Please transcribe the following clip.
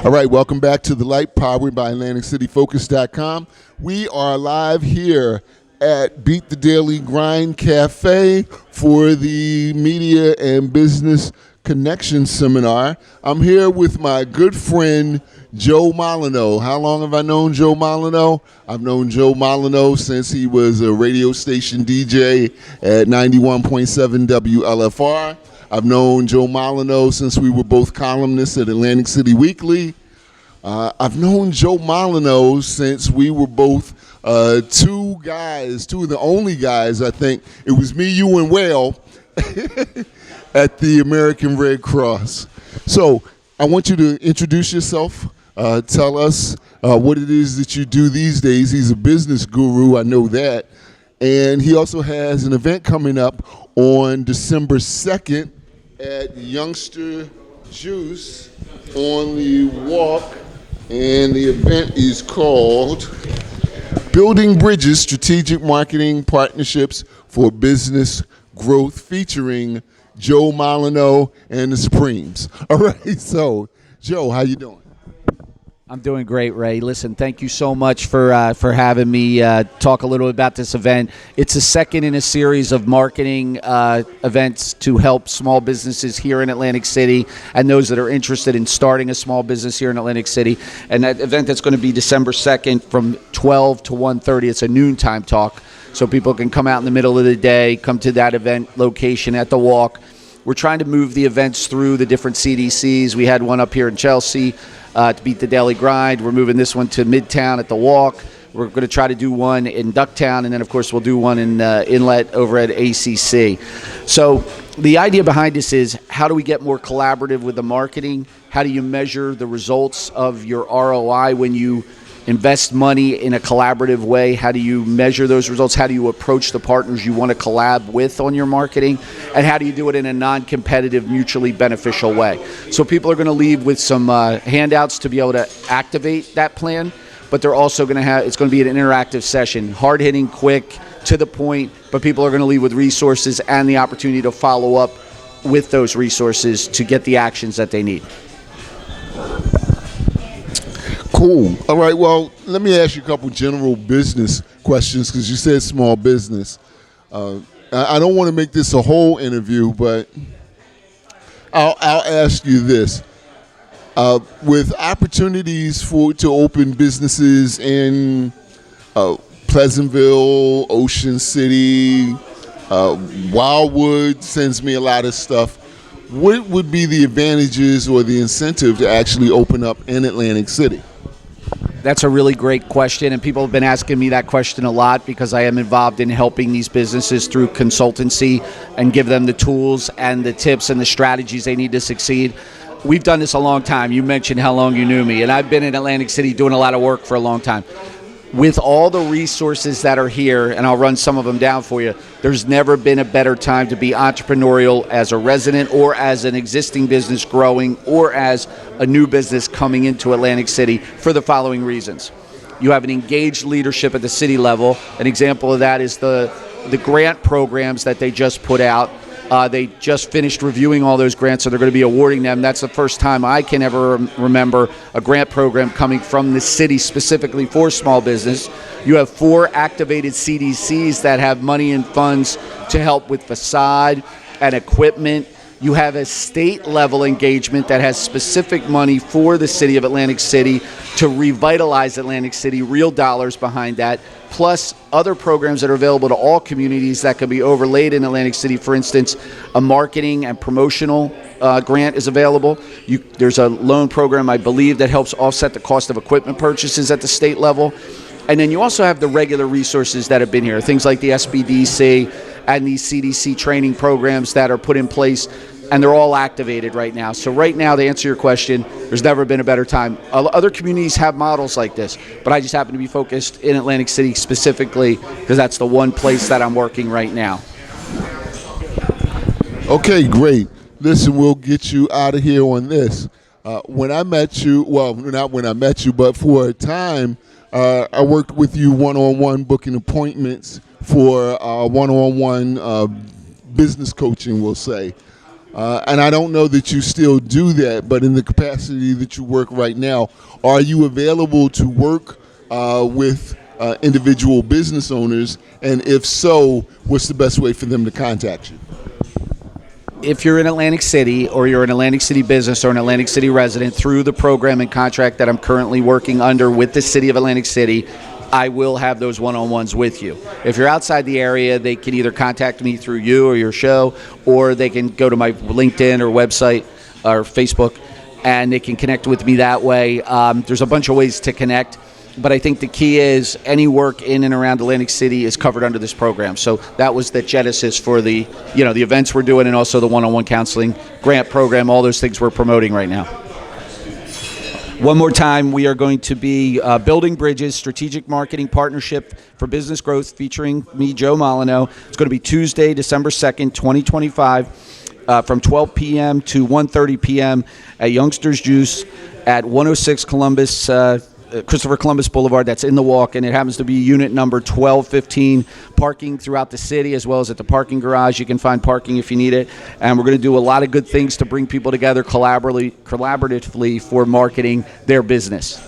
All right, welcome back to The Light, powered by AtlanticCityFocus.com. We are live here at Beat the Daily Grind Cafe for the Media and Business Connection Seminar. I'm here with my good friend, Joe Molineaux. How long have I known Joe Molineaux? I've known Joe Molineaux since he was a radio station DJ at 91.7 WLFR. I've known Joe Molineaux since we were both columnists at Atlantic City Weekly. I've known Joe Molineaux since we were both two of the only guys, I think. It was me, you, and Whale at the American Red Cross. So I want you to introduce yourself. Tell us what it is that you do these days. He's a business guru, I know that. And he also has an event coming up on December 2nd at Youngster Juice on the walk, and the event is called Building Bridges, Strategic Marketing Partnerships for Business Growth, featuring Joe Molineaux and the Supremes. All right, so Joe, how you doing? I'm doing great, Ray. Listen, thank you so much for having me talk a little about this event. It's the second in a series of marketing events to help small businesses here in Atlantic City and those that are interested in starting a small business here in Atlantic City. And that event that's going to be December 2nd from 12 to 1:30. It's a noontime talk, so people can come out in the middle of the day, come to that event location at the walk. We're trying to move the events through the different CDCs. We had one up here in Chelsea to Beat the Daily Grind. We're moving this one to Midtown at the Walk. We're going to try to do one in Ducktown, and then, of course, we'll do one in Inlet over at ACC. So the idea behind this is, how do we get more collaborative with the marketing? How do you measure the results of your ROI when you invest money in a collaborative way? How do you measure those results? How do you approach the partners you want to collab with on your marketing? And how do you do it in a non-competitive, mutually beneficial way? So people are going to leave with some handouts to be able to activate that plan, but they're also going to have, it's going to be an interactive session, hard-hitting, quick, to the point, but people are going to leave with resources and the opportunity to follow up with those resources to get the actions that they need. Cool. All right, well, let me ask you a couple general business questions, because you said small business. I don't want to make this a whole interview, but I'll ask you this. With opportunities to open businesses in Pleasantville, Ocean City, Wildwood sends me a lot of stuff. What would be the advantages or the incentive to actually open up in Atlantic City? That's a really great question, and people have been asking me that question a lot because I am involved in helping these businesses through consultancy and give them the tools and the tips and the strategies they need to succeed. We've done this a long time. You mentioned how long you knew me, and I've been in Atlantic City doing a lot of work for a long time. With all the resources that are here, and I'll run some of them down for you, there's never been a better time to be entrepreneurial as a resident or as an existing business growing or as a new business coming into Atlantic City for the following reasons. You have an engaged leadership at the city level. An example of that is the grant programs that they just put out. They just finished reviewing all those grants, so they're going to be awarding them. That's the first time I can ever remember a grant program coming from the city specifically for small business. You have 4 activated CDCs that have money and funds to help with facade and equipment. You have a state-level engagement that has specific money for the city of Atlantic City to revitalize Atlantic City, real dollars behind that, plus other programs that are available to all communities that can be overlaid in Atlantic City. For instance, a marketing and promotional grant is available. There's a loan program, I believe, that helps offset the cost of equipment purchases at the state level. And then you also have the regular resources that have been here, things like the SBDC and these CDC training programs that are put in place, and they're all activated right now. So right now, to answer your question, there's never been a better time. Other communities have models like this, but I just happen to be focused in Atlantic City specifically because that's the one place that I'm working right now. Okay, great. Listen, we'll get you out of here on this. When I met you, well, not when I met you, but for a time, I worked with you one-on-one booking appointments for one-on-one business coaching, we'll say. And I don't know that you still do that, but in the capacity that you work right now, are you available to work with individual business owners? And if so, what's the best way for them to contact you? If you're in Atlantic City, or you're an Atlantic City business or an Atlantic City resident, through the program and contract that I'm currently working under with the City of Atlantic City, I will have those one-on-ones with you. If you're outside the area, they can either contact me through you or your show, or they can go to my LinkedIn or website or Facebook, and they can connect with me that way. There's a bunch of ways to connect, but I think the key is any work in and around Atlantic City is covered under this program. So that was the genesis for the events we're doing, and also the one-on-one counseling grant program, all those things we're promoting right now. One more time, we are going to be building bridges, strategic marketing partnership for business growth, featuring me, Joe Molineaux. It's going to be Tuesday, December 2nd, 2025, from 12 p.m. to 1:30 p.m. at Youngsters Juice at 106 Christopher Columbus Boulevard. That's in the walk, and it happens to be unit number 1215. Parking throughout the city, as well as at the parking garage. You can find parking if you need it. And we're going to do a lot of good things to bring people together collaboratively for marketing their business.